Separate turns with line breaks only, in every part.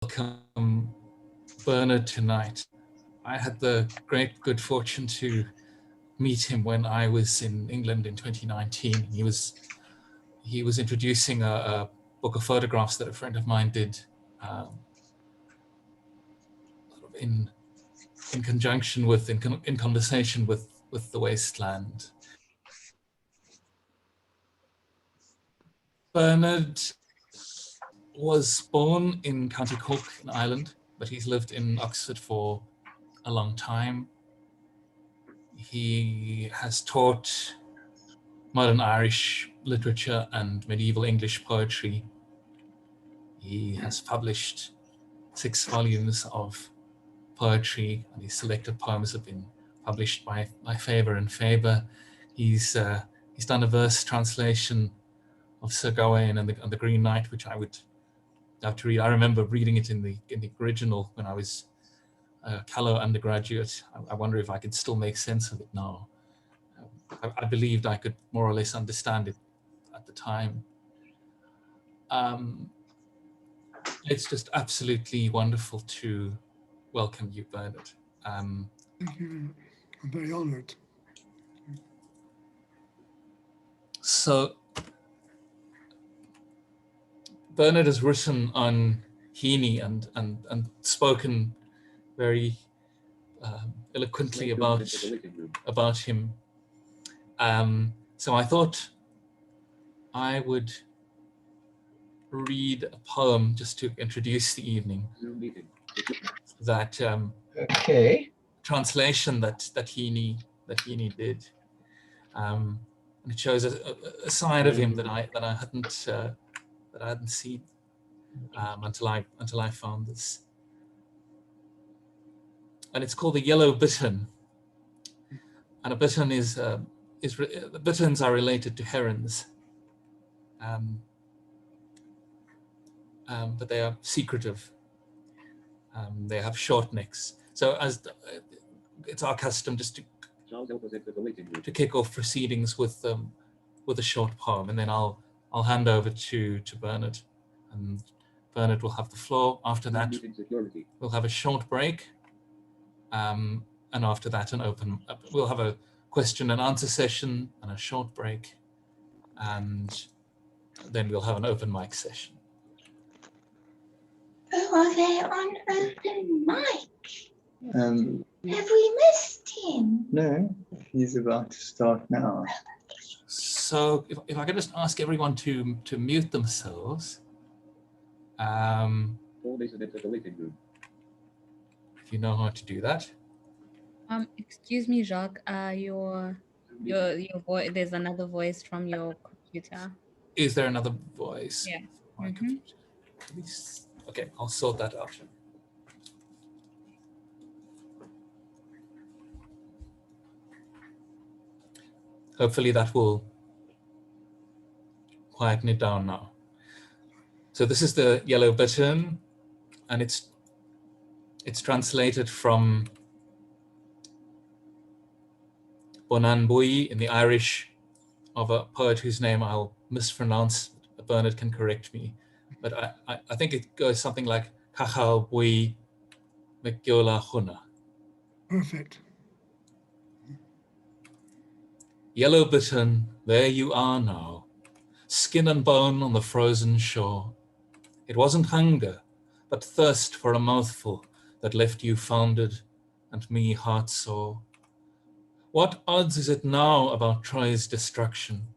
welcome Bernard tonight. I had the great good fortune to meet him when I was in England in 2019. He was introducing a book of photographs that a friend of mine did in conjunction with, in conversation with the wasteland. Bernard was born in County Cork in Ireland, but he's lived in Oxford for a long time. He has taught modern Irish literature and medieval English poetry. He has published 6 volumes of poetry, and his selected poems have been published by Faber and Faber. He's done a verse translation of Sir Gawain and the Green Knight, which I would have to read. I remember reading it in the original when I was a Callow undergraduate. I wonder if I could still make sense of it now. I believed I could more or less understand it at the time. It's just absolutely wonderful to welcome you, Bernard.
Thank you. I'm very honored.
So, Bernard has written on Heaney and spoken very eloquently about him. So I thought I would read a poem just to introduce the evening. That translation that Heaney did, and it shows a side of him that I hadn't seen until I found this, and it's called The Yellow Bittern. And a bittern the bitterns are related to herons. But they are secretive. They have short necks. So as it's our custom just to kick off proceedings with a short poem, and then I'll hand over to Bernard, and Bernard will have the floor. After that, we'll have a short break, and after that, we'll have a question and answer session and a short break, and then we'll have an open mic session.
Oh, are they on open mic? Have we missed him?
No, he's about to start now.
So if I could just ask everyone to mute themselves. If you know how to do that.
Excuse me, Jacques. Your voice. There's another voice from your computer.
Is there another voice?
Yeah.
My computer. Okay, I'll sort that out. Hopefully that will quieten it down now. So this is The Yellow Bittern, and it's translated from Bonan Bui in the Irish of a poet whose name I'll mispronounce. Bernard can correct me, but I think it goes something like Cachal Bui Mcgiola Huna.
Perfect.
Yellow bittern, there you are now, skin and bone on the frozen shore. It wasn't hunger, but thirst for a mouthful that left you founded and me heart sore. What odds is it now about Troy's destruction,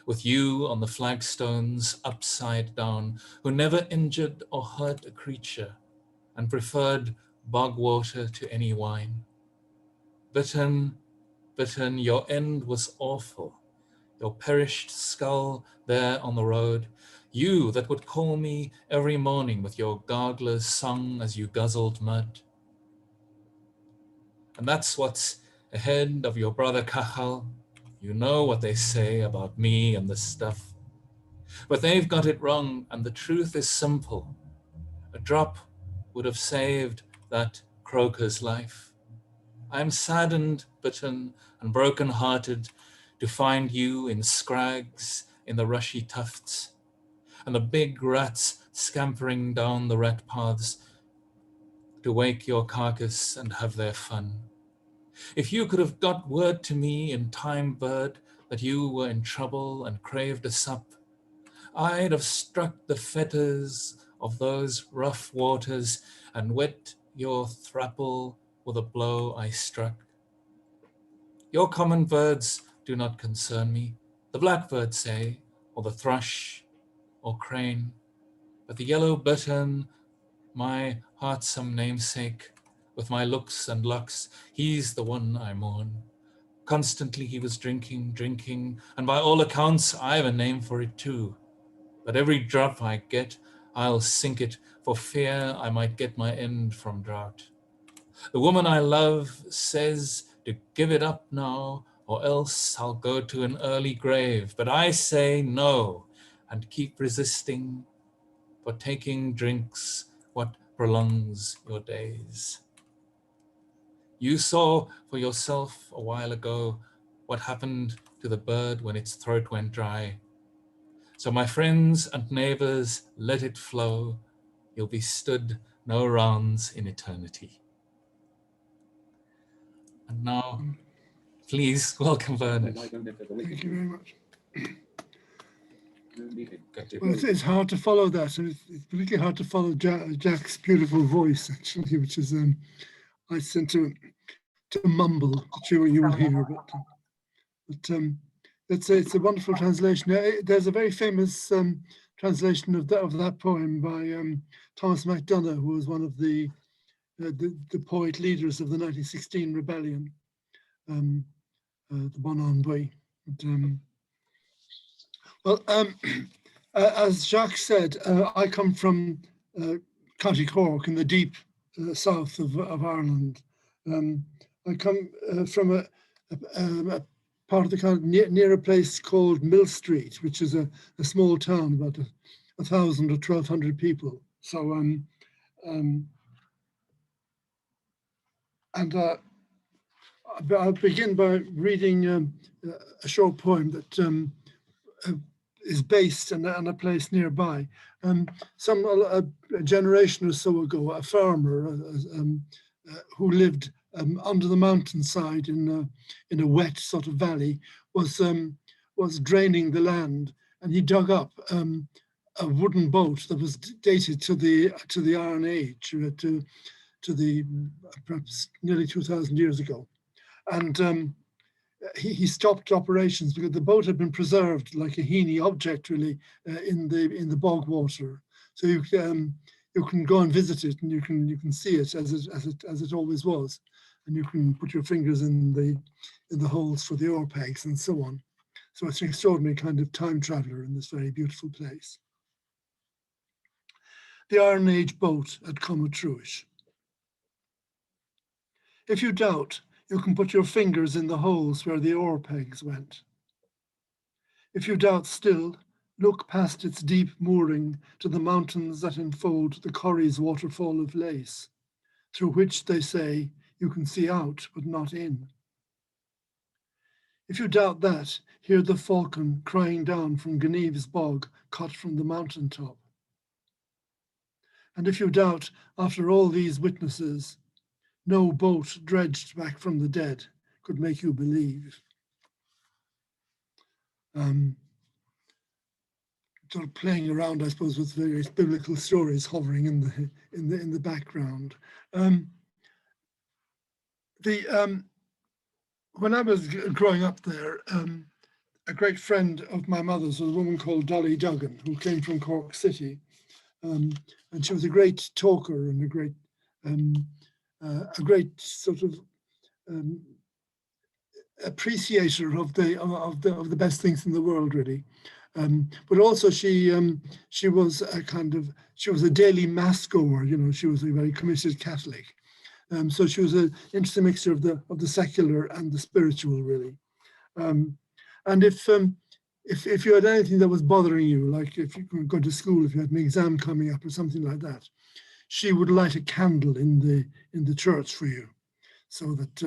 with you on the flagstones upside down, who never injured or hurt a creature and preferred bog water to any wine? Bittern, bittern, your end was awful, your perished skull there on the road, you that would call me every morning with your gargler's song as you guzzled mud. And that's what's ahead of your brother Cachal. You know what they say about me and this stuff. But they've got it wrong, and the truth is simple. A drop would have saved that croaker's life. I'm saddened, bitten, and broken-hearted to find you in scrags in the rushy tufts, and the big rats scampering down the rat paths to wake your carcass and have their fun. If you could have got word to me in time, bird, that you were in trouble and craved a sup, I'd have struck the fetters of those rough waters and wet your thrapple with a blow I struck. Your common birds do not concern me, the blackbird, say, or the thrush, or crane, but the yellow bittern, my heartsome namesake, with my looks and locks, he's the one I mourn. Constantly he was drinking, drinking, and by all accounts I've a name for it too. But every drop I get, I'll sink it, for fear I might get my end from drought. The woman I love says to give it up now, or else I'll go to an early grave. But I say no, and keep resisting, for taking drinks what prolongs your days. You saw for yourself a while ago what happened to the bird when its throat went dry. So my friends and neighbors, let it flow. You'll be stood no rounds in eternity. And now, please welcome Bernard.
Thank you very much.
Got you.
Well, it's hard to follow that, and it's particularly hard to follow Jack's beautiful voice, actually, which is I tend to mumble, which you will hear, but it's a wonderful translation. There's a very famous translation of that poem by Thomas MacDonagh, who was one of the poet leaders of the 1916 rebellion, the Bon Envoy. As Jacques said, I come from County Cork in the deep south of Ireland. I come from a part of the county near a place called Mill Street, which is a small town, about 1,000 or 1,200 people. So, I'll begin by reading a short poem that is based in a place nearby. A generation or so ago, a farmer who lived under the mountainside in a wet sort of valley was draining the land, and he dug up a wooden boat that was dated to the Iron Age, to the perhaps nearly 2,000 years ago, and he stopped operations because the boat had been preserved like a Heaney object, really, in the bog water. So you can go and visit it, and you can see it as it always was, and you can put your fingers in the holes for the oar pegs and so on. So it's an extraordinary kind of time traveler in this very beautiful place. The Iron Age boat at Comatruish. If you doubt, you can put your fingers in the holes where the oar pegs went. If you doubt still, look past its deep mooring to the mountains that enfold the Corrie's waterfall of lace, through which, they say, you can see out but not in. If you doubt that, hear the falcon crying down from Geneve's bog, cut from the mountain top. And if you doubt, after all these witnesses, no boat dredged back from the dead could make you believe. Sort of playing around, I suppose, with various biblical stories hovering in the background. When I was growing up there, a great friend of my mother's was a woman called Dolly Duggan, who came from Cork City, and she was a great talker and a great sort of appreciator of the best things in the world, really. But also she was a daily mass goer. You know, she was a very committed Catholic. So she was an interesting mixture of the secular and the spiritual, really. And if you had anything that was bothering you, like if you were going to school, if you had an exam coming up or something like that, she would light a candle in the church for you, so that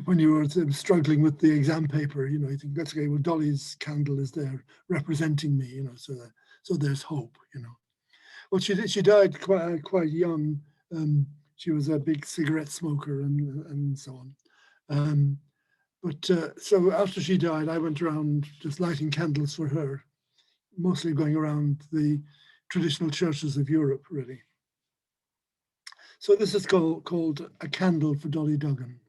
when you were struggling with the exam paper, you know, you think, that's okay, well, Dolly's candle is there representing me, you know, so So there's hope, you know. Well, she died quite young. She was a big cigarette smoker and so on. So after she died, I went around just lighting candles for her, mostly going around the traditional churches of Europe, really. So this is called A Candle for Dolly Duggan.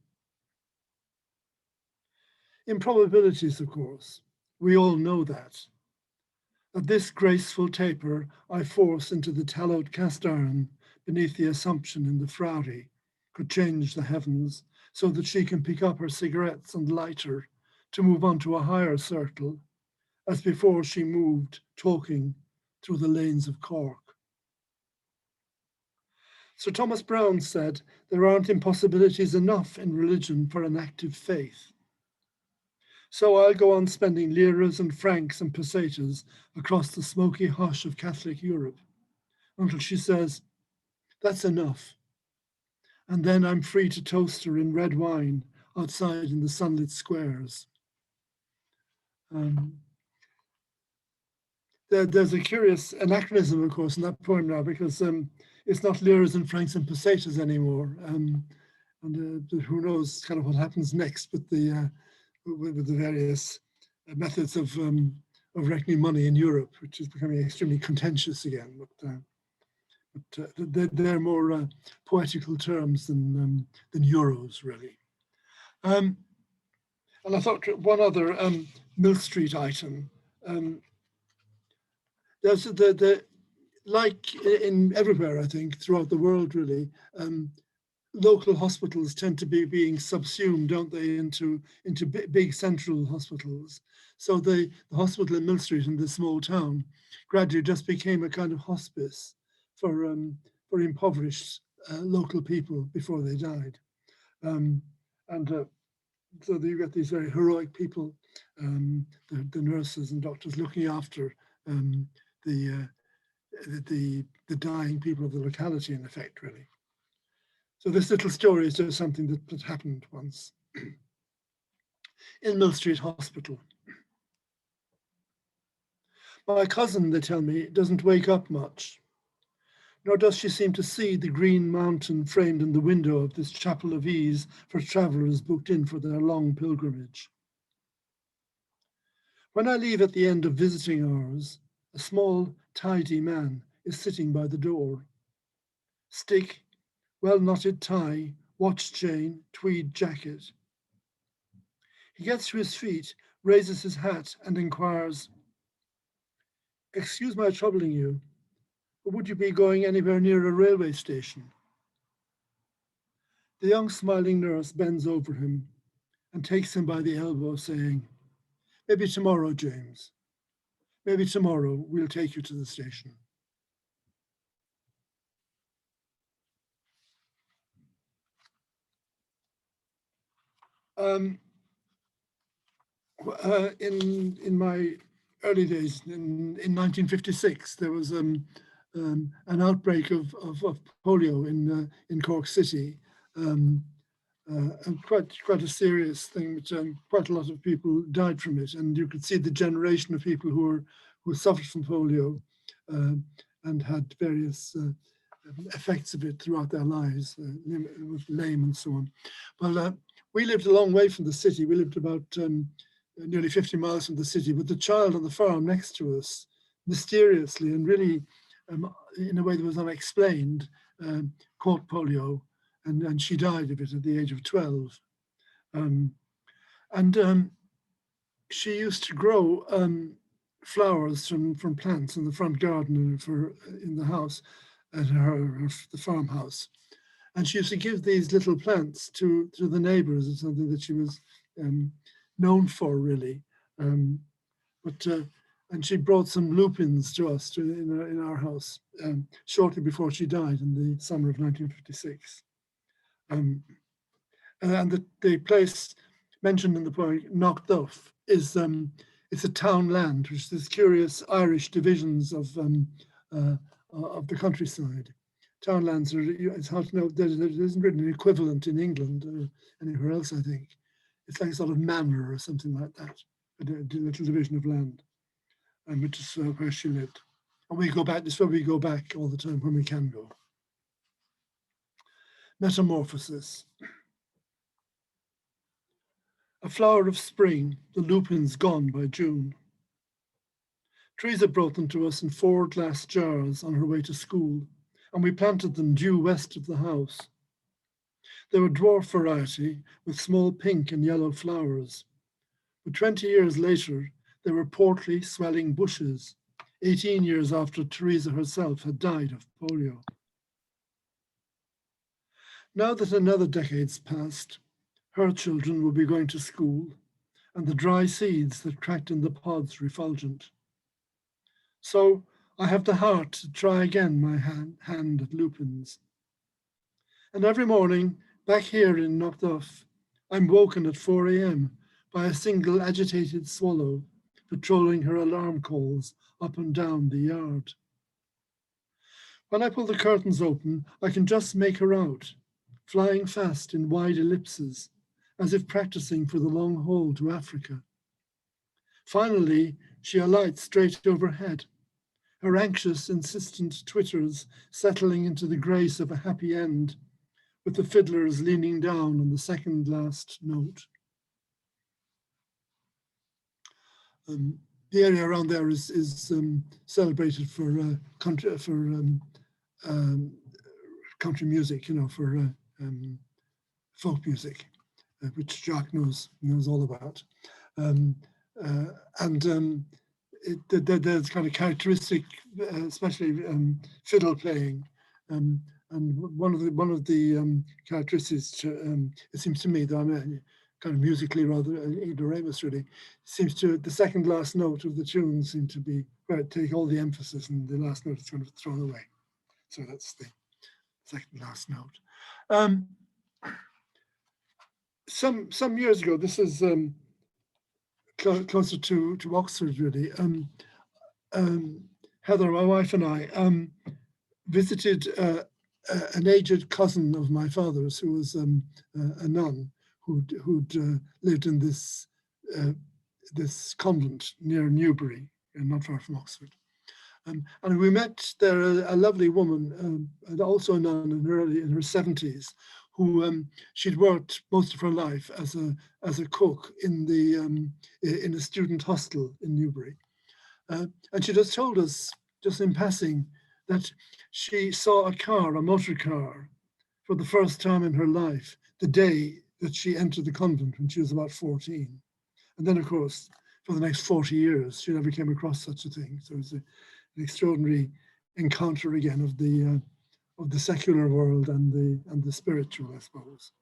Improbabilities, of course. We all know that. That this graceful taper I force into the tallowed cast iron beneath the assumption in the Frari could change the heavens so that she can pick up her cigarettes and lighter to move on to a higher circle, as before she moved, talking through the lanes of Cork. Sir Thomas Browne said, there aren't impossibilities enough in religion for an active faith. So I'll go on spending liras and francs and pesetas across the smoky hush of Catholic Europe until she says, that's enough. And then I'm free to toast her in red wine outside in the sunlit squares. There's a curious anachronism, of course, in that poem now, because it's not liras and francs and pesetas anymore. And who knows kind of what happens next with the various methods of reckoning money in Europe, which is becoming extremely contentious again. But they're more poetical terms than euros, really. And I thought one other Mill Street item. There's like in everywhere, I think, throughout the world, really, local hospitals tend to be being subsumed, don't they, into big central hospitals. So the hospital in Mill Street in this small town gradually just became a kind of hospice for impoverished local people before they died. So you get these very heroic people, the nurses and doctors looking after the dying people of the locality, in effect, really. So this little story is just something that happened once in Mill Street Hospital. My cousin, they tell me, doesn't wake up much, nor does she seem to see the green mountain framed in the window of this chapel of ease for travellers booked in for their long pilgrimage. When I leave at the end of visiting hours, a small, tidy man is sitting by the door. Stick, well-knotted tie, watch chain, tweed jacket. He gets to his feet, raises his hat and inquires, excuse my troubling you, but would you be going anywhere near a railway station? The young smiling nurse bends over him and takes him by the elbow, saying, maybe tomorrow, James. Maybe tomorrow we'll take you to the station. In my early days, in 1956, there was an outbreak of polio in Cork City, and quite a serious thing. Which quite a lot of people died from it, and you could see the generation of people who suffered from polio and had various effects of it throughout their lives, lame and so on. Well, we lived a long way from the city. We lived about nearly 50 miles from the city, but the child on the farm next to us, mysteriously and really in a way that was unexplained, caught polio, and she died of it at the age of 12. She used to grow flowers from plants in the front garden in the house at the farmhouse. And she used to give these little plants to the neighbors. It's something that she was known for, really. And she brought some lupins to us in our house shortly before she died in the summer of 1956. And the place mentioned in the poem, Knockduff, is it's a town land, which is this curious Irish divisions of the countryside. Townlands it's hard to know, there isn't really an equivalent in England or anywhere else, I think. It's like a sort of manor or something like that, a little division of land, which is where she lived. And we go back, this is where we go back all the time when we can go. Metamorphosis. A flower of spring, the lupins gone by June. Teresa brought them to us in 4 glass jars on her way to school, and we planted them due west of the house. They were dwarf variety with small pink and yellow flowers. But 20 years later, they were portly, swelling bushes, 18 years after Teresa herself had died of polio. Now that another decade's passed, her children will be going to school, and the dry seeds that cracked in the pods refulgent. So I have the heart to try again my hand at lupins. And every morning, back here in Knockduff, I'm woken at 4 a.m. by a single agitated swallow patrolling her alarm calls up and down the yard. When I pull the curtains open, I can just make her out, flying fast in wide ellipses, as if practicing for the long haul to Africa. Finally, she alights straight overhead, her anxious, insistent twitters settling into the grace of a happy end, with the fiddlers leaning down on the second last note. The area around there is celebrated for country music, you know, for folk music, which Jacques knows all about. There's kind of characteristic, especially fiddle playing, and one of the characteristics, it seems to me, though I'm kind of musically rather ignoramus really, seems to the second last note of the tune seem to be where it take all the emphasis, and the last note is kind of thrown away. So that's the second last note. Some years ago, this is closer to Oxford really. Heather, my wife, and I visited an aged cousin of my father's who was a nun who'd lived in this convent near Newbury, not far from Oxford. And we met there a lovely woman, also a nun in her 70s, who she'd worked most of her life as a cook in a student hostel in Newbury. And she just told us, just in passing, that she saw a motor car, for the first time in her life, the day that she entered the convent when she was about 14. And then, of course, for the next 40 years, she never came across such a thing. So it was an extraordinary encounter again of the secular world and the spiritual, I suppose.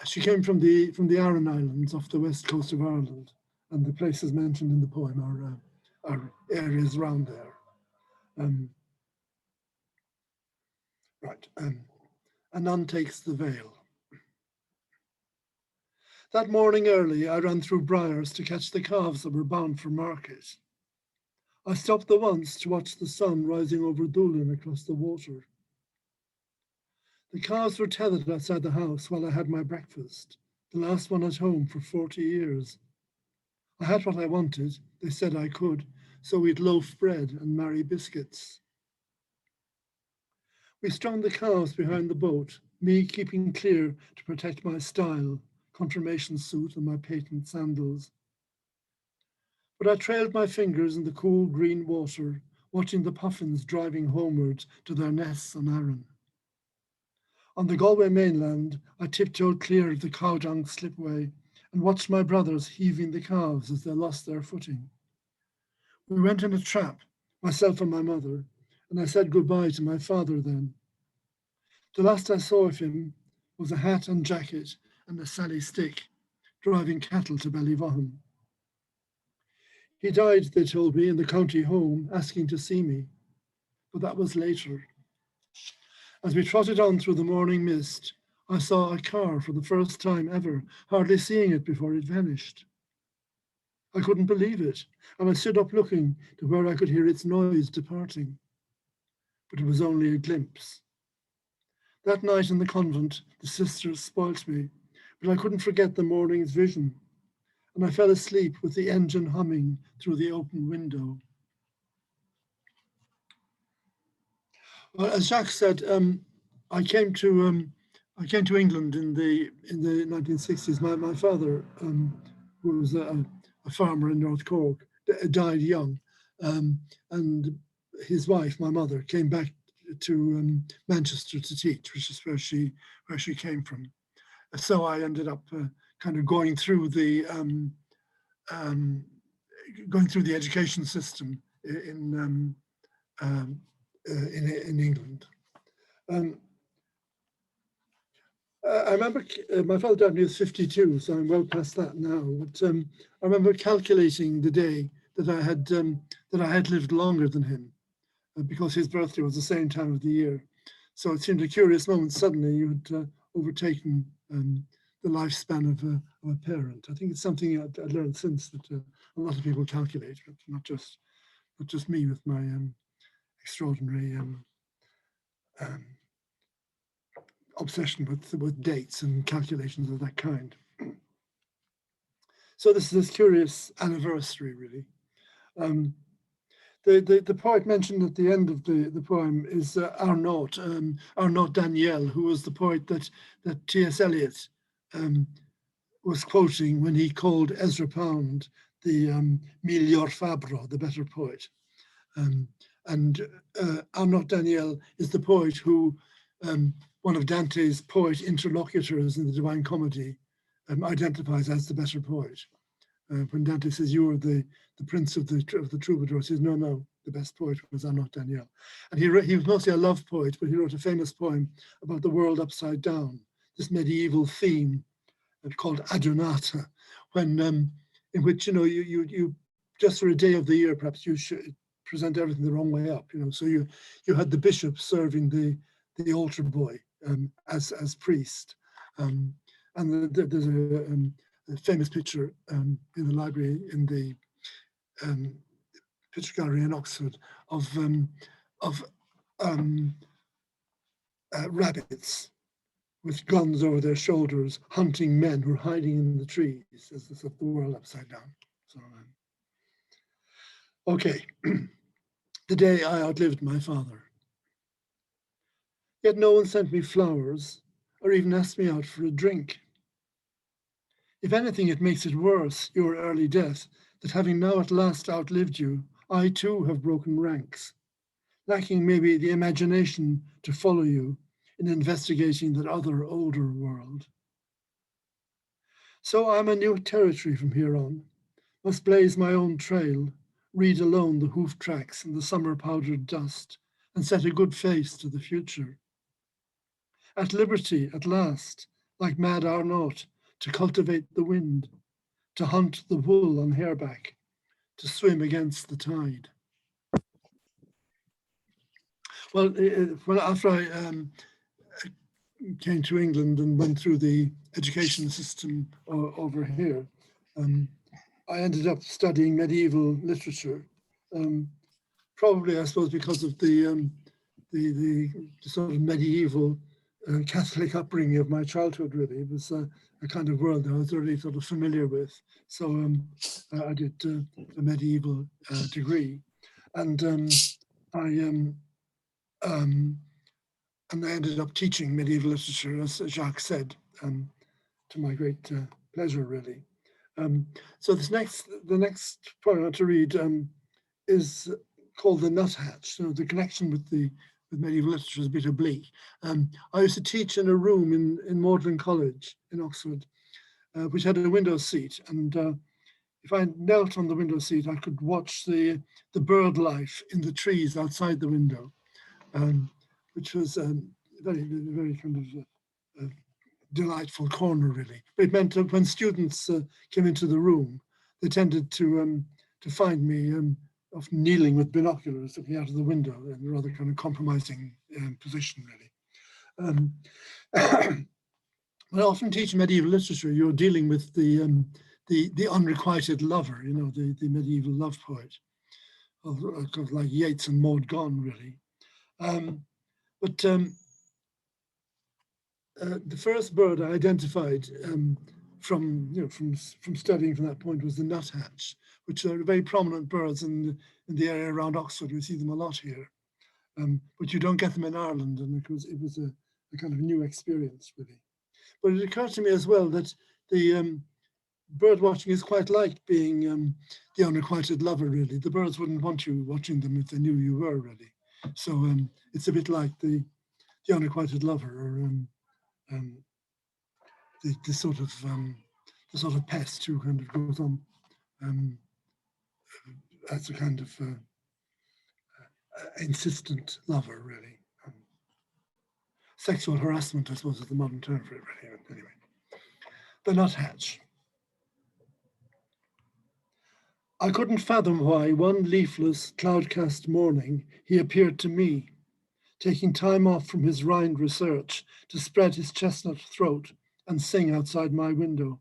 She came from the Aran Islands off the west coast of Ireland, and the places mentioned in the poem are areas around there. A nun takes the veil. That morning early, I ran through briars to catch the calves that were bound for market. I stopped the once to watch the sun rising over Doolin across the water. The calves were tethered outside the house while I had my breakfast, the last one at home for 40 years. I had what I wanted, they said I could, so we'd loaf bread and marry biscuits. We strung the calves behind the boat, me keeping clear to protect my style, confirmation suit and my patent sandals. But I trailed my fingers in the cool green water, watching the puffins driving homeward to their nests on Arran. On the Galway mainland, I tiptoed clear of the Cowdung slipway and watched my brothers heaving the calves as they lost their footing. We went in a trap, myself and my mother, and I said goodbye to my father then. The last I saw of him was a hat and jacket and a Sally stick, driving cattle to Ballyvaughan. He died, they told me, in the county home, asking to see me, but that was later. As we trotted on through the morning mist, I saw a car for the first time ever, hardly seeing it before it vanished. I couldn't believe it, and I stood up looking to where I could hear its noise departing. But it was only a glimpse. That night in the convent, the sisters spoilt me, but I couldn't forget the morning's vision, and I fell asleep with the engine humming through the open window. Well, as Jacques said, I came to England in the 1960s. My father, who was a farmer in North Cork, died young, and his wife, my mother, came back to Manchester to teach, which is where she came from. So I ended up kind of going through the education system in England. I remember my father died when he was 52, so I'm well past that now. But I remember calculating the day that I had lived longer than him, because his birthday was the same time of the year. So it seemed a curious moment. Suddenly, you had overtaken the lifespan of a parent. I think it's something I'd learned since, that a lot of people calculate, but not just me with my extraordinary obsession with dates and calculations of that kind. So this is this curious anniversary, really. The poet mentioned at the end of the poem is Arnaud Daniel, who was the poet that T.S. Eliot was quoting when he called Ezra Pound the miglior fabbro, the better poet. And Arnaud Daniel is the poet who, one of Dante's poet interlocutors in the Divine Comedy, identifies as the better poet. When Dante says, "You are the prince of the troubadour," he says, "No, the best poet was Arnaud Daniel." And he was mostly a love poet, but he wrote a famous poem about the world upside down, this medieval theme called Adunata, when in which you just for a day of the year, perhaps you should present everything the wrong way up. So you had the bishop serving the altar boy as priest, and there's a famous picture in the library, in the picture gallery in Oxford, of rabbits with guns over their shoulders, hunting men who are hiding in the trees as the world upside down. So, okay, the day I outlived my father. Yet no one sent me flowers or even asked me out for a drink. If anything, it makes it worse, your early death, that having now at last outlived you, I too have broken ranks, lacking maybe the imagination to follow you in investigating that other older world. So I'm a new territory from here on, must blaze my own trail, read alone the hoof tracks and the summer powdered dust, and set a good face to the future. At liberty at last, like mad Arnaud, to cultivate the wind, to hunt the wool on hareback, to swim against the tide. Well, after I came to England and went through the education system over here, I ended up studying medieval literature. Probably, I suppose, because of the sort of medieval Catholic upbringing of my childhood. Really, it was a kind of world that I was really sort of familiar with. So I did a medieval degree, and I ended up teaching medieval literature, as Jacques said, to my great pleasure, really. So the next poem I want to read is called The Nuthatch. So the connection with medieval literature is a bit oblique. I used to teach in a room in Magdalen College in Oxford, which had a window seat, and if I knelt on the window seat, I could watch the bird life in the trees outside the window, which was very, very kind of delightful corner, really. But it meant that when students came into the room, they tended to find me often kneeling with binoculars, looking out of the window in a rather kind of compromising position, really. When I often teach medieval literature, you're dealing with the unrequited lover, the medieval love poet, of like Yeats and Maud Gonne, really. But the first bird I identified from studying from that point was the nuthatch, which are very prominent birds in the area around Oxford. We see them a lot here. but you don't get them in Ireland, and it was a kind of new experience, really. But it occurred to me as well that the bird watching is quite like being the unrequited lover, really. The birds wouldn't want you watching them if they knew you were, really. So it's a bit like the unrequited lover, or the sort of pest who kind of goes on as a kind of insistent lover, really. Sexual harassment, I suppose, is the modern term for it, really. Anyway, the nuthatch. I couldn't fathom why one leafless, cloud-cast morning he appeared to me, taking time off from his rind research to spread his chestnut throat and sing outside my window.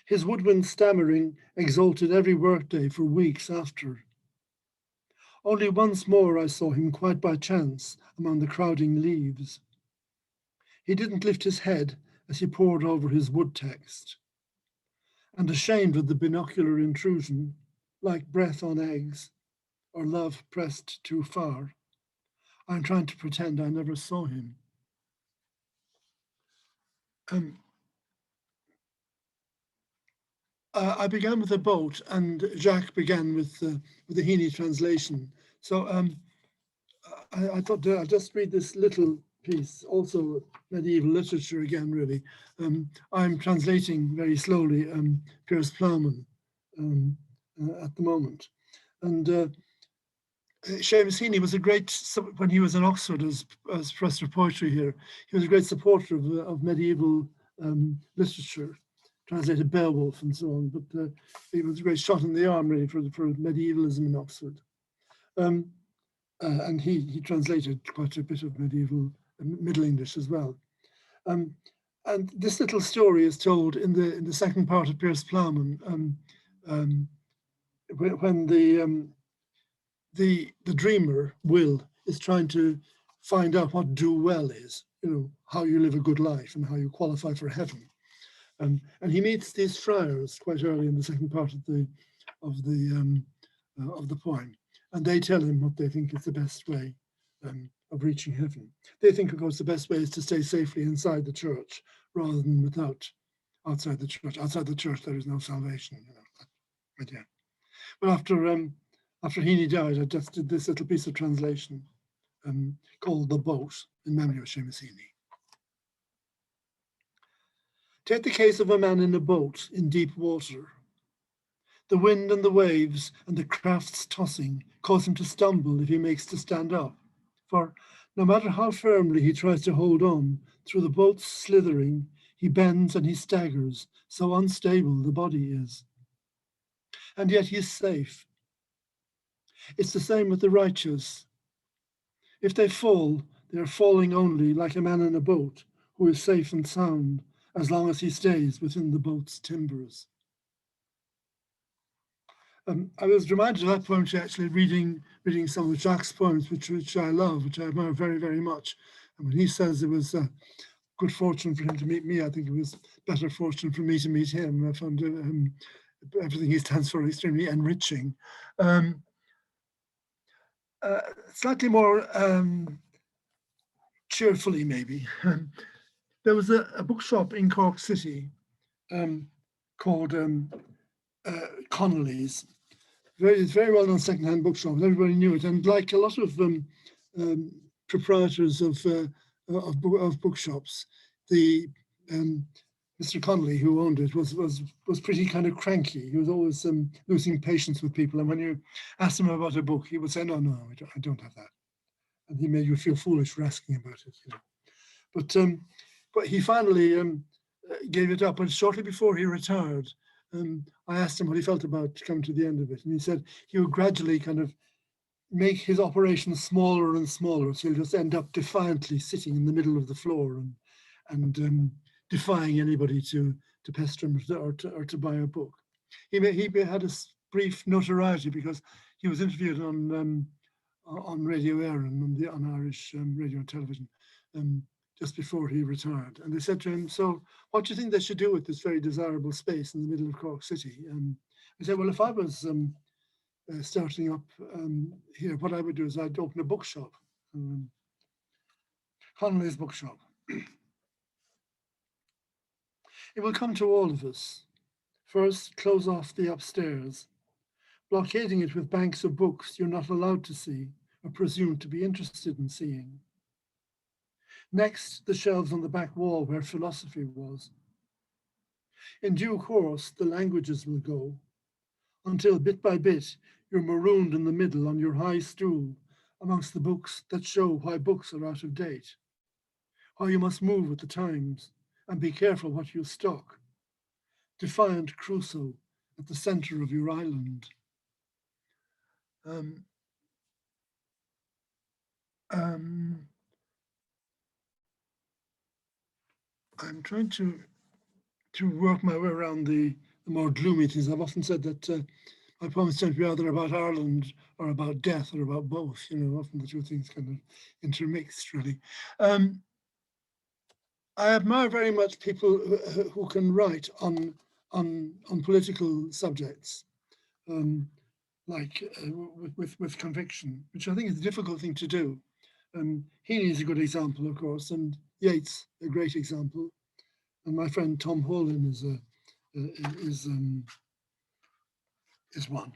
His woodwind stammering exalted every workday for weeks after. Only once more I saw him quite by chance among the crowding leaves. He didn't lift his head as he pored over his wood text. And ashamed of the binocular intrusion, like breath on eggs or love pressed too far, I'm trying to pretend I never saw him. I began with a boat, and Jacques began with the Heaney translation. So I thought I'll just read this little piece, also medieval literature again, really. I'm translating very slowly Piers Plowman at the moment. And Seamus Heaney was a great, when he was in Oxford as professor of poetry here, he was a great supporter of medieval literature, translated Beowulf and so on, but he was a great shot in the arm, really, for medievalism in Oxford. And he translated quite a bit of medieval Middle English as well. And this little story is told in the second part of Piers Plowman, when the dreamer, Will, is trying to find out what do well is, how you live a good life and how you qualify for heaven. And he meets these friars quite early in the second part of the poem, and they tell him what they think is the best way of reaching heaven. They think, of course, the best way is to stay safely inside the church rather than outside the church. Outside the church, there is no salvation. But yeah. But after Heaney died, I just did this little piece of translation called The Boat, in memory of Seamus Heaney. Take the case of a man in a boat in deep water. The wind and the waves and the craft's tossing cause him to stumble if he makes to stand up. For no matter how firmly he tries to hold on, through the boat's slithering, he bends and he staggers, so unstable the body is. And yet he is safe. It's the same with the righteous. If they fall, they are falling only like a man in a boat who is safe and sound as long as he stays within the boat's timbers. I was reminded of that poem actually reading some of Jacques' poems, which I love, which I admire very, very much. And when he says it was good fortune for him to meet me, I think it was better fortune for me to meet him. I found everything he stands for extremely enriching. Slightly more cheerfully, maybe. There was a bookshop in Cork City called Connolly's. It's very well-known second-hand bookshop. Everybody knew it, and like a lot of proprietors of bookshops, the Mr. Connolly, who owned it, was pretty kind of cranky. He was always losing patience with people, and when you asked him about a book, he would say, "No, I don't have that," and he made you feel foolish for asking about it. But he finally gave it up, and shortly before he retired, I asked him what he felt about coming to the end of it, and he said he would gradually kind of make his operation smaller and smaller, so he'll just end up defiantly sitting in the middle of the floor and defying anybody to pester him or to buy a book. He had a brief notoriety because he was interviewed on Radio Éireann, on Irish radio and television, just before he retired. And they said to him, "So what do you think they should do with this very desirable space in the middle of Cork City?" He said, "Well, if I was starting up here, what I would do is I'd open a bookshop, Connolly's bookshop. It will come to all of us. First, close off the upstairs, blockading it with banks of books you're not allowed to see or presumed to be interested in seeing. Next, the shelves on the back wall where philosophy was. In due course, the languages will go, until bit by bit, you're marooned in the middle on your high stool amongst the books that show why books are out of date, how you must move with the times and be careful what you stock. Defiant Crusoe at the center of your island. I'm trying to work my way around the more gloomy things. I've often said that my poems tend to be either about Ireland or about death or about both. You know, often the two things kind of intermixed, really. I admire very much people who can write on political subjects, like with conviction, which I think is a difficult thing to do. Heaney is a good example, of course, and Yeats a great example, and my friend Tom Holden is one.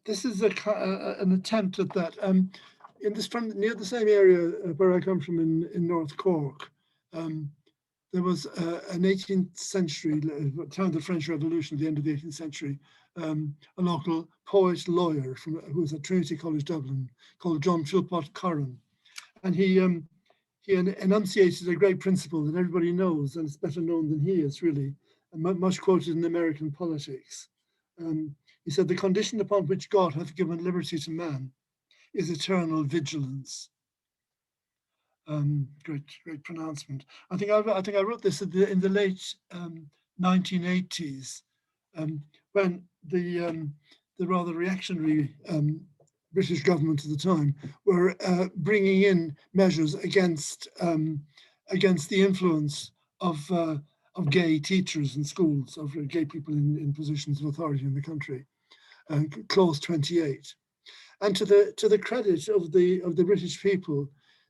This is an attempt at that. From near the same area where I come from in North Cork, there was an 18th century, time of the French Revolution, the end of the 18th century, a local poet lawyer who was at Trinity College Dublin called John Philpott Curran. And he enunciated a great principle that everybody knows, and it's better known than he is, really, and much quoted in American politics. He said, the condition upon which God hath given liberty to man is eternal vigilance. Great pronouncement. I think I wrote this in the late 1980s, when the rather reactionary British government at the time were bringing in measures against the influence of gay teachers in schools, of gay people in positions of authority in the country, Clause 28. And to the credit of the British people,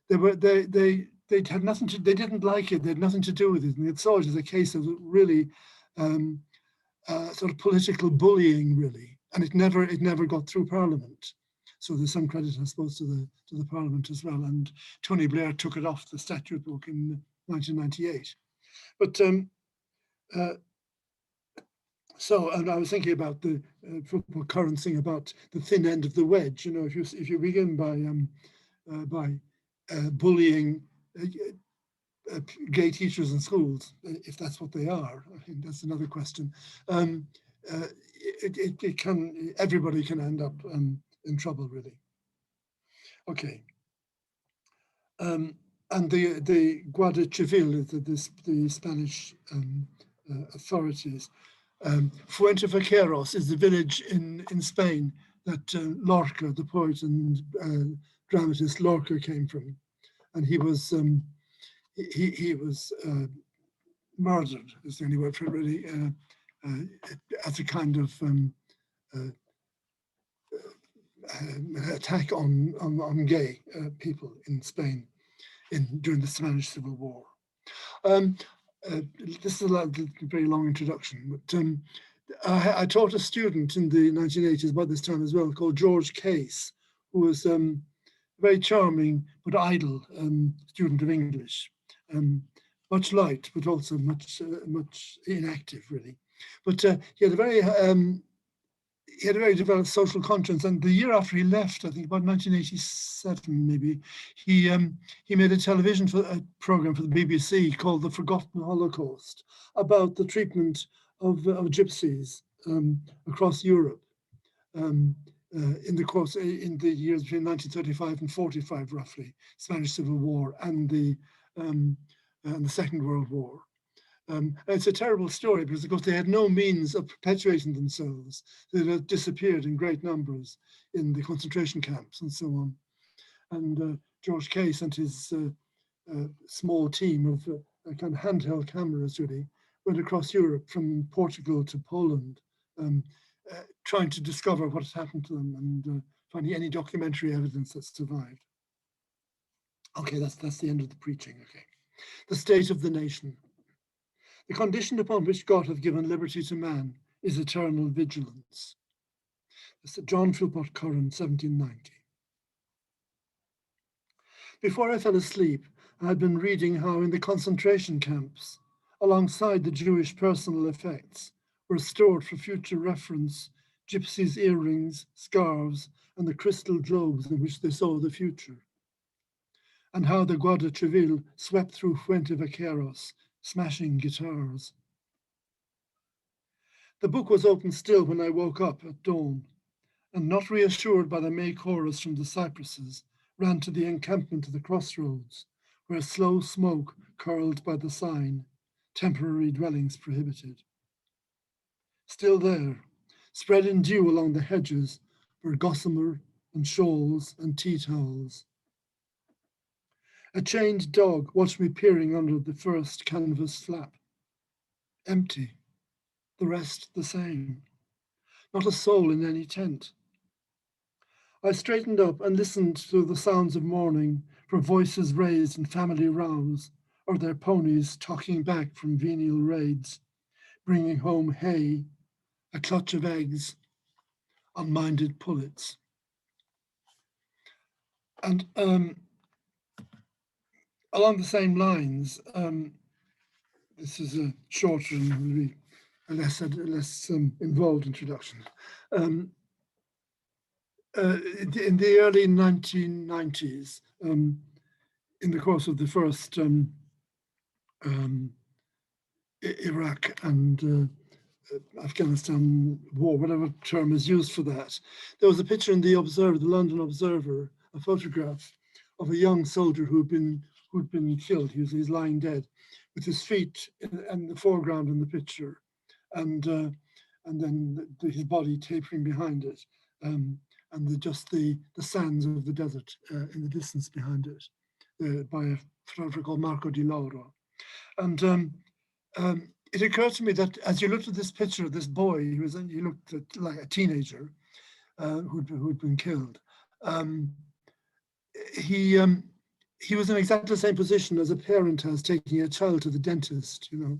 they had nothing to, they didn't like it, they had nothing to do with it, and they saw it as a case of really sort of political bullying, really, and it never got through Parliament. So there's some credit, I suppose, to the Parliament as well. And Tony Blair took it off the statute book in 1998. But so, and I was thinking about the current thing about the thin end of the wedge. You know, if you begin by bullying gay teachers in schools, if that's what they are, I think that's another question. It can, everybody can end up in trouble, really. Okay. And the Guardia Civil, the Spanish authorities. Fuente Vaqueros is the village in Spain that Lorca, the poet and dramatist Lorca, came from, and he was murdered, is the only word for it, really, as a kind of attack on gay people in Spain during the Spanish Civil War. This is a very long introduction, but I taught a student in the 1980s about this time as well, called George Case, who was a very charming but idle student of English, much liked, but also much inactive, really. But he had a very developed social conscience, and the year after he left, I think about 1987 maybe, he made a television program for the BBC called The Forgotten Holocaust, about the treatment of gypsies across Europe in the years between 1935 and 45, roughly, Spanish Civil War and the Second World War. It's a terrible story because, of course, they had no means of perpetuating themselves. They had disappeared in great numbers in the concentration camps and so on. And George Case and his small team of kind of handheld cameras, really, went across Europe from Portugal to Poland trying to discover what has happened to them and finding any documentary evidence that survived. Okay, that's the end of the preaching. Okay, the state of the nation. The condition upon which God hath given liberty to man is eternal vigilance. That's John Philpott Curran, 1790. Before I fell asleep, I had been reading how in the concentration camps, alongside the Jewish personal effects, were stored for future reference gypsies' earrings, scarves, and the crystal globes in which they saw the future, and how the Guadalquivir swept through Fuente Vaqueros, smashing guitars. The book was open still when I woke up at dawn, and not reassured by the May chorus from the cypresses, ran to the encampment of the crossroads, where slow smoke curled by the sign, temporary dwellings prohibited. Still there, spread in dew along the hedges, were gossamer and shawls and tea towels. A chained dog watched me peering under the first canvas flap. Empty, the rest the same. Not a soul in any tent. I straightened up and listened to the sounds of morning, for voices raised in family rows, or their ponies talking back from venial raids, bringing home hay, a clutch of eggs, unminded pullets. And along the same lines, this is a shorter and really a less involved introduction. In the early 1990s, in the course of the first Iraq and Afghanistan war, whatever term is used for that, there was a picture in the Observer, the London Observer, a photograph of a young soldier who'd been killed. He's lying dead, with his feet in the foreground in the picture, and then his body tapering behind it, and just the sands of the desert in the distance behind it, by a photographer called Marco Di Lauro. And it occurred to me that as you looked at this picture of this boy, he looked like a teenager who'd been killed. He was in exactly the same position as a parent has taking a child to the dentist. You know,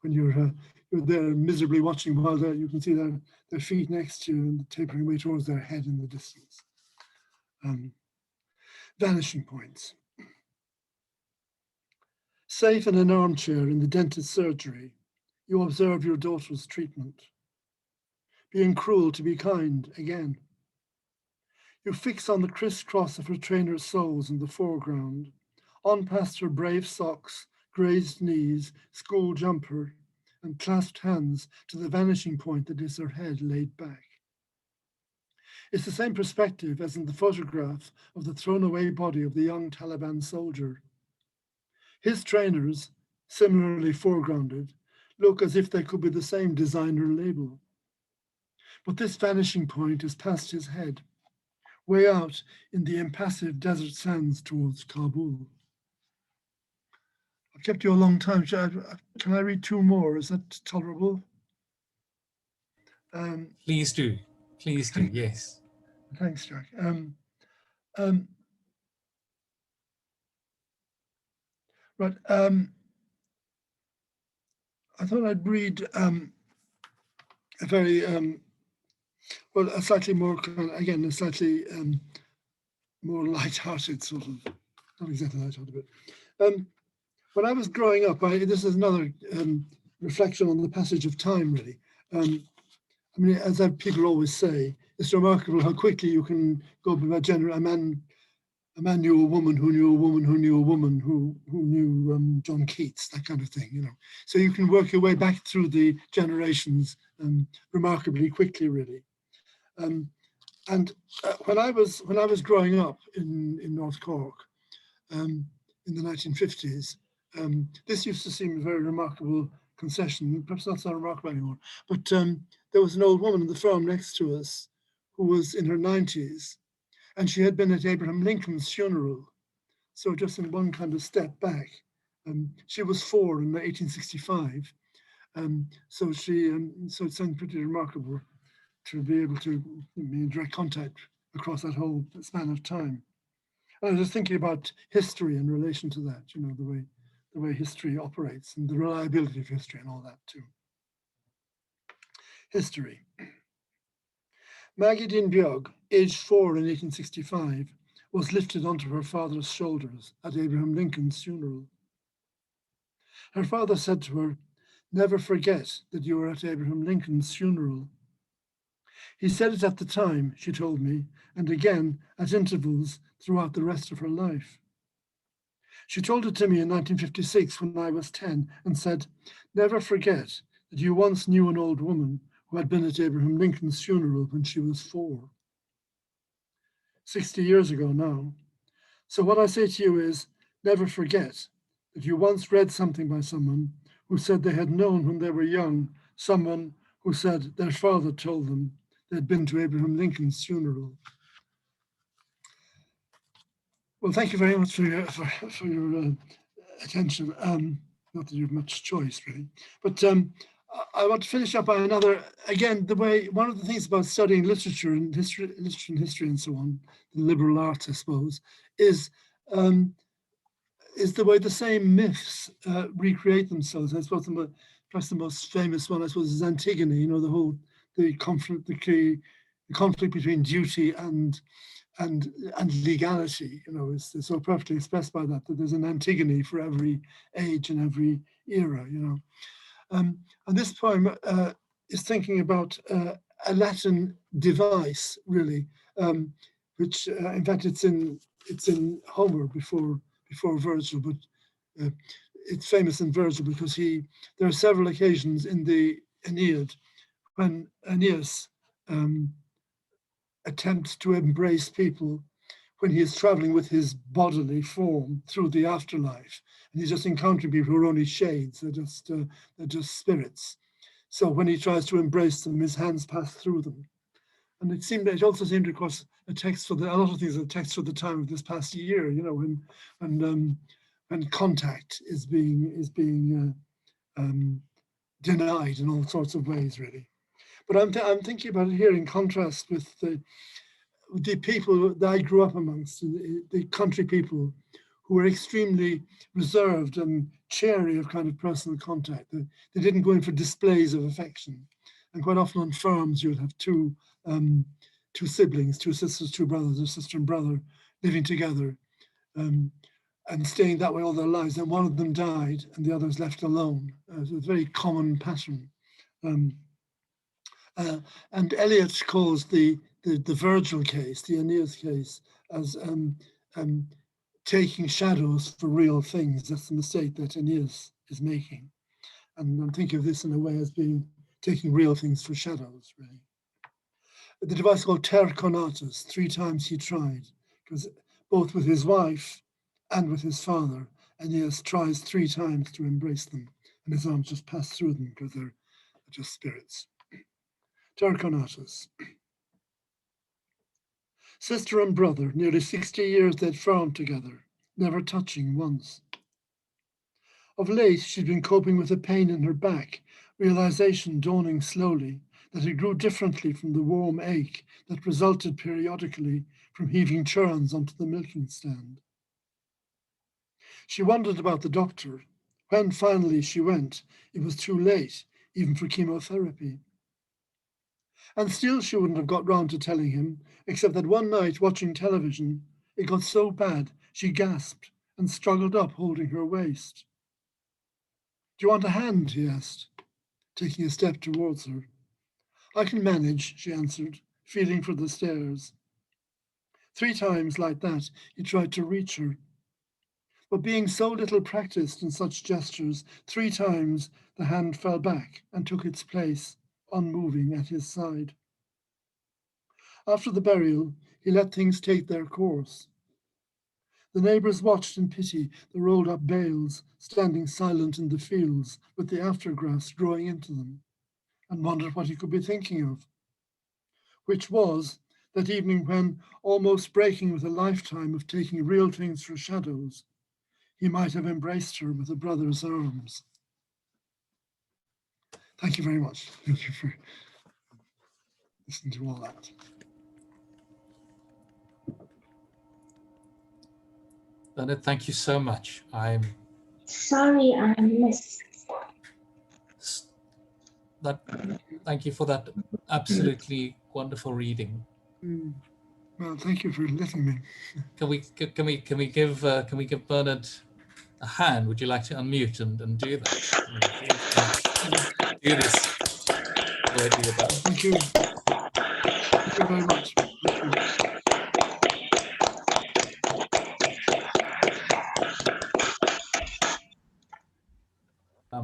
when you're there miserably watching while you can see their feet next to you and tapering away towards their head in the distance. Vanishing points. Safe in an armchair in the dentist's surgery, you observe your daughter's treatment. Being cruel to be kind again. You fix on the crisscross of her trainer's soles in the foreground, on past her brave socks, grazed knees, school jumper, and clasped hands to the vanishing point that is her head laid back. It's the same perspective as in the photograph of the thrown away body of the young Taliban soldier. His trainers, similarly foregrounded, look as if they could be the same designer label. But this vanishing point is past his head, way out in the impassive desert sands towards Kabul. I've kept you a long time. Can I read two more? Is that tolerable?
Please do. Please do, yes.
Thanks, Jack. Right. I thought I'd read a very, a slightly more, again, a slightly more light-hearted sort of, not exactly light-hearted, but when I was growing up, this is another reflection on the passage of time, really. I mean, as people always say, it's remarkable how quickly you can go from a man knew a woman who knew a woman who knew a woman who knew John Keats, that kind of thing, you know. So you can work your way back through the generations remarkably quickly, really. And when I was growing up in North Cork in the 1950s, this used to seem a very remarkable concession, perhaps not so remarkable anymore, but there was an old woman in the farm next to us who was in her 90s, and she had been at Abraham Lincoln's funeral. So just in one kind of step back, she was 4 in 1865, So so it sounds pretty remarkable to be able to be in direct contact across that whole span of time. I was just thinking about history in relation to that, you know, the way history operates and the reliability of history and all that too. History. Maggie Dean Biog, aged 4 in 1865, was lifted onto her father's shoulders at Abraham Lincoln's funeral. Her father said to her, "Never forget that you were at Abraham Lincoln's funeral." He said it at the time, she told me, and again at intervals throughout the rest of her life. She told it to me in 1956 when I was 10 and said, "Never forget that you once knew an old woman who had been at Abraham Lincoln's funeral when she was 4. 60 years ago now. So what I say to you is, never forget that you once read something by someone who said they had known when they were young, someone who said their father told them they'd been to Abraham Lincoln's funeral." Well, thank you very much for your attention. Not that you have much choice, really. But I want to finish up by another, again, one of the things about studying literature and history and so on, the liberal arts, I suppose, is the way the same myths recreate themselves. I suppose perhaps the most famous one, I suppose, is Antigone. You know, the conflict between duty and legality. You know, is so perfectly expressed by that there's an Antigone for every age and every era. You know, and this poem is thinking about a Latin device, really, which in fact it's in Homer before Virgil, but it's famous in Virgil because there are several occasions in the Aeneid when Aeneas attempts to embrace people when he is traveling with his bodily form through the afterlife, and he's just encountering people who are only shades, they're just spirits. So when he tries to embrace them, his hands pass through them. And it also seemed, of course, a lot of things are text for the time of this past year, you know, when contact is being denied in all sorts of ways, really. But I'm thinking about it here in contrast with the people that I grew up amongst, the country people who were extremely reserved and chary of kind of personal contact. They didn't go in for displays of affection. And quite often on farms, you would have two siblings, two sisters, two brothers, or sister and brother living together and staying that way all their lives. And one of them died and the others left alone. It's a very common pattern. And Eliot calls the Virgil case, the Aeneas case, as taking shadows for real things. That's the mistake that Aeneas is making. And I'm thinking of this in a way as being taking real things for shadows, really. The device called ter conatus, 3 times he tried, because both with his wife and with his father, Aeneas tries 3 times to embrace them, and his arms just pass through them because they're just spirits. Ter conatus. Sister and brother, nearly 60 years they'd farmed together, never touching once. Of late, she'd been coping with a pain in her back, realization dawning slowly that it grew differently from the warm ache that resulted periodically from heaving churns onto the milking stand. She wondered about the doctor. When finally she went, it was too late, even for chemotherapy. And still she wouldn't have got round to telling him, except that one night watching television, it got so bad she gasped and struggled up holding her waist. "Do you want a hand?" he asked, taking a step towards her. "I can manage," she answered, feeling for the stairs. 3 times like that, he tried to reach her. But being so little practiced in such gestures, 3 times the hand fell back and took its place, unmoving at his side. After the burial, he let things take their course. The neighbours watched in pity the rolled up bales standing silent in the fields with the aftergrass growing into them, and wondered what he could be thinking of, which was that evening when, almost breaking with a lifetime of taking real things for shadows, he might have embraced her with a brother's arms. Thank you very much. Thank you for listening to all that.
Bernard, thank you so much.
Sorry, I missed.
Thank you for that absolutely wonderful reading.
Well, thank you for letting me.
Can we give Bernard a hand? Would you like to unmute and do that? Do this politely with us.
Thank you. Thank you very much. Thank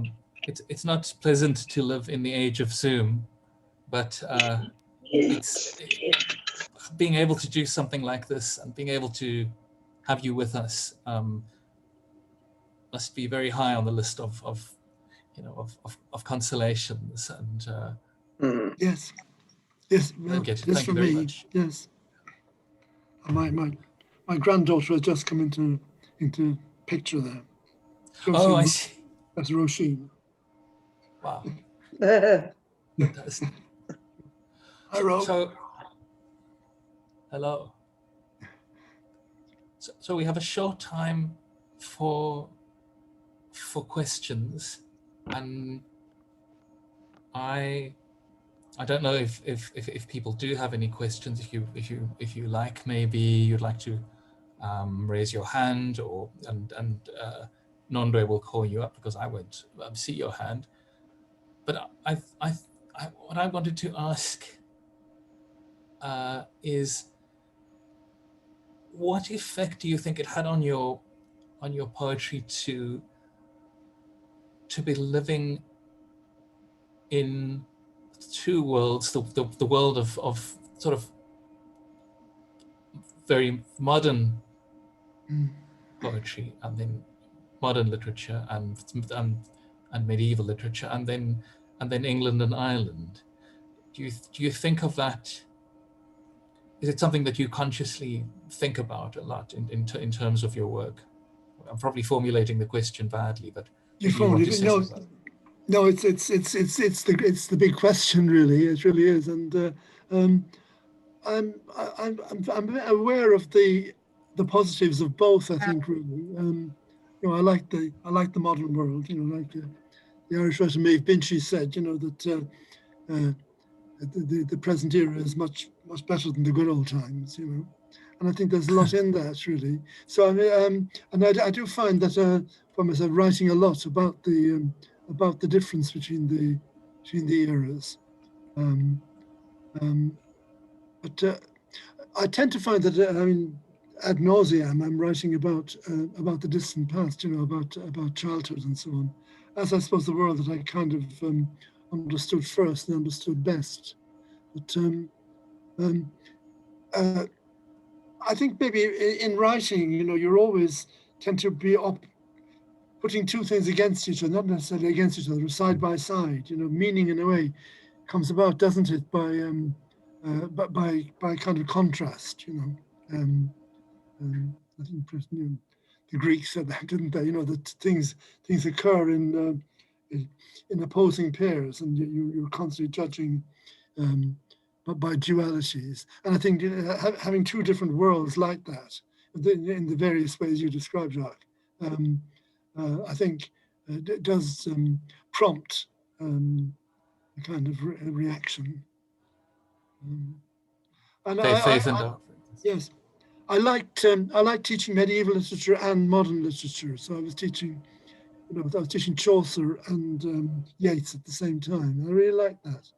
you.
It's not pleasant to live in the age of Zoom, but it's being able to do something like this and being able to have you with us must be very high on the list of consolations. And
Yes, well,
thank
yes,
you
for
very
me,
much.
yes. My granddaughter has just come into picture there.
Oh, I see.
That's Roisin.
Wow.
Hi, Ro.
So, hello. So we have a short time for questions, and I don't know if people do have any questions. If you like, maybe you'd like to raise your hand, and Nondre will call you up because I won't see your hand. But what I wanted to ask is, what effect do you think it had on your poetry to be living in two worlds, the world of sort of very modern poetry, and then modern literature, and medieval literature, and then England and Ireland. Do you think of that? Is it something that you consciously think about a lot in terms of your work? I'm probably formulating the question badly, but
You
maybe you want to say
no,
something.
no, it's the big question, really. It really is, and I'm aware of the positives of both. I think, really. I like the modern world. Like the Irish writer Maeve Binchy said, that the present era is much better than the good old times. And I think there's a lot in that, really. So and I do find that for myself, writing a lot about the difference between the eras. But I tend to find that ad nauseam, I'm writing about the distant past. About childhood and so on. As I suppose the world that I kind of understood first and understood best. But I think maybe in writing, you're always tend to be putting two things against each other, not necessarily against each other, side by side. Meaning in a way comes about, doesn't it, by kind of contrast. I think the Greeks said that, didn't they? That things occur in opposing pairs, and you're constantly judging by dualities. And I think having two different worlds like that, in the various ways you described, Jacques, I think does prompt a kind of reaction. And
Faith and hope.
yes, I liked teaching medieval literature and modern literature. So I was teaching, I was teaching Chaucer and Yeats at the same time. I really liked that.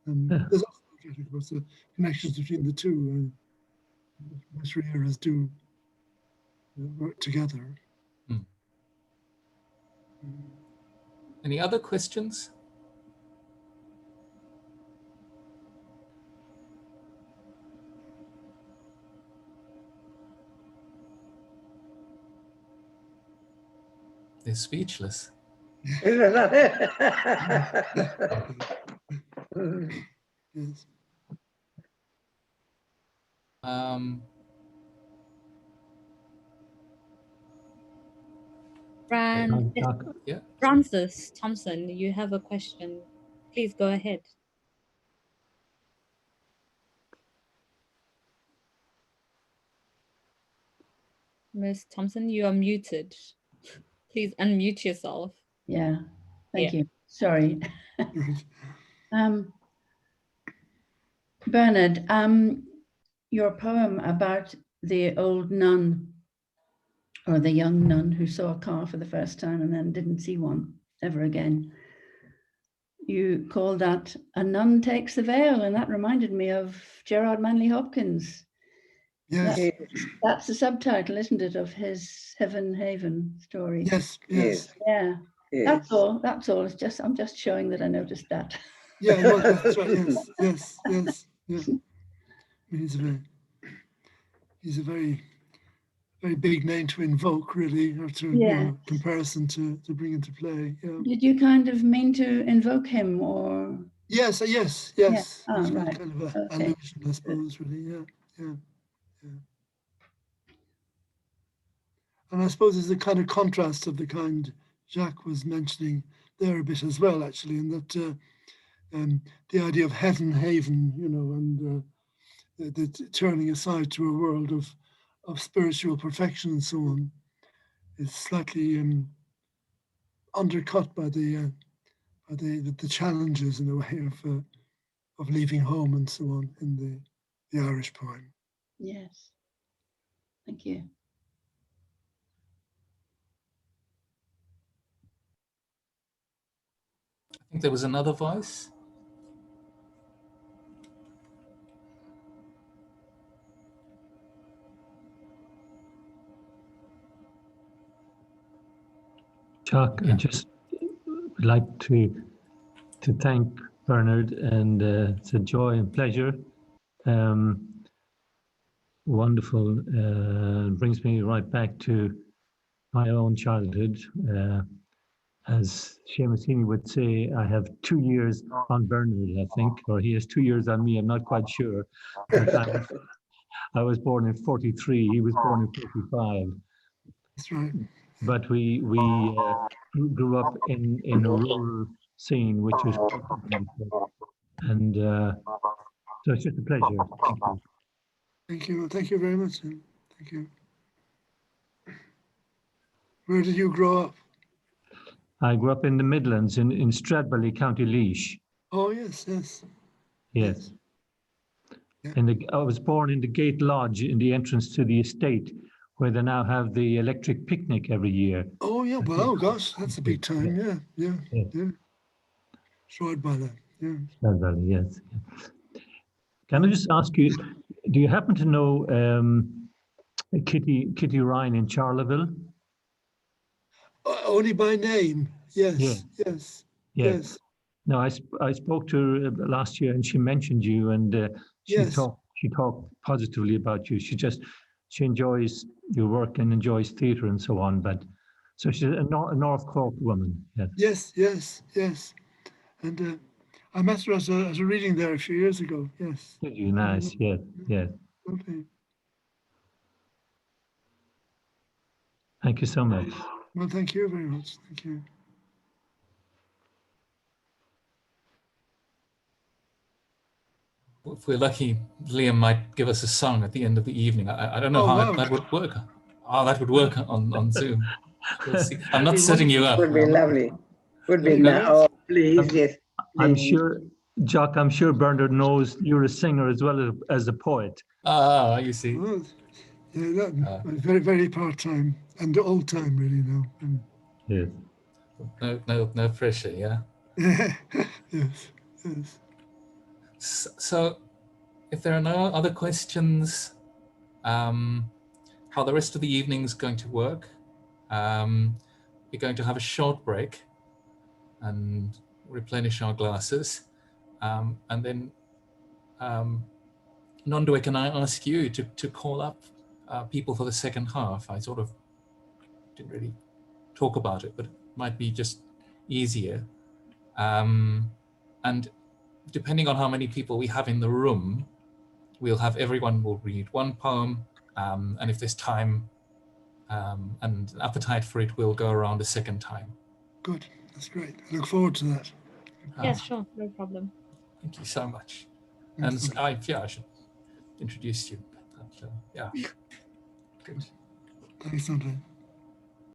There's also, of course, the connections between the two. Literary eras do work together.
Any other questions? They're speechless.
Yes.
Fran,
Yeah.
Francis Thompson, you have a question. Please go ahead. Miss Thompson, you are muted. Please unmute yourself.
Yeah, thank
Yeah.
you. Sorry.
Right.
Bernard, your poem about the old nun or the young nun who saw a car for the first time and then didn't see one ever again. You called that A Nun Takes the Veil, and that reminded me of Gerard Manley Hopkins.
Yes,
That's the subtitle, isn't it, of his Heaven Haven story?
yes, yes.
Yeah.
Yes.
That's all. That's all. It's just I'm just showing that I noticed that.
Yeah, well, that's right. Yes, yes, yes. Yeah. He's a very big name to invoke, really, or to
Yeah.
comparison to bring into play. Yeah.
Did you kind of mean to invoke him, or?
Yes, yes,
Yeah.
yes.
Oh,
It's
right.
kind of an
Okay.
allusion, I suppose, really. Yeah, yeah, yeah. And I suppose there's a kind of contrast of the kind Jacques was mentioning there a bit as well, actually, in that the idea of heaven haven, and the turning aside to a world of spiritual perfection and so on, is slightly undercut by the challenges in a way of leaving home and so on in the Irish poem.
Yes. Thank you.
I think there was another voice.
Chuck,
Yeah.
I just would like to thank Bernard, and it's a joy and pleasure. Wonderful. Brings me right back to my own childhood. As Seamusini would say, I have 2 years on Bernard, I think, or he has 2 years on me. I'm not quite sure. But I was born in 43. He was born in 45.
That's right.
But we grew up in a rural scene, which was quite wonderful. And so it's just a pleasure. Thank you.
Thank you. Thank you very much. Thank you. Where did you grow up?
I grew up in the Midlands, in Stradbally, County Laois.
Oh, yes, yes.
Yes.
Yeah.
I was born in the Gate Lodge in the entrance to the estate, where they now have the electric picnic every year.
Oh, yeah. Well, gosh, that's a big time. Yeah, yeah,
Yeah.
yeah. Shroud by that. Yeah.
Stradbally, yes. Can I just ask you, do you happen to know Kitty Ryan in Charleville?
Only by name. Yes,
Yeah.
yes,
Yeah.
yes,
No, I spoke to her last year, and she mentioned you, and she
yes.
talked positively about you. She enjoys your work and enjoys theatre and so on. But so she's a North Cork woman. Yes.
Yes, yes, yes. And I met her as a reading there a few years ago. Yes.
Did you? Nice. Yes. Yes.
Okay.
Thank you so much.
Well, thank you very much. Thank you.
If we're lucky, Liam might give us a song at the end of the evening. I don't know
Oh,
how
wow.
that would work. How that would work on Zoom. We'll see. I'm not
Be
setting you
wonderful.
up.
Would be lovely. Would be
Very
nice.
nice.
Oh, please, yes.
I'm
Please.
sure, Jock. I'm sure Bernard knows you're a singer as well as a poet.
Ah, you see.
Well, yeah, that, very, very part-time and old-time really now.
Yes.
No pressure, yeah.
Yes, yes.
So, if there are no other questions, how the rest of the evening is going to work? We're going to have a short break and replenish our glasses, and then Nondoe, can I ask you to call up people for the second half? I sort of didn't really talk about it, but it might be just easier. And depending on how many people we have in the room, everyone will read one poem, and if there's time and appetite for it, we'll go around a second time.
Good. That's great. I look forward to that.
Yes, sure, no problem.
Thank you so much.
Thanks,
And
Andre.
I should introduce you. But, yeah, good.
Thanks, Andre.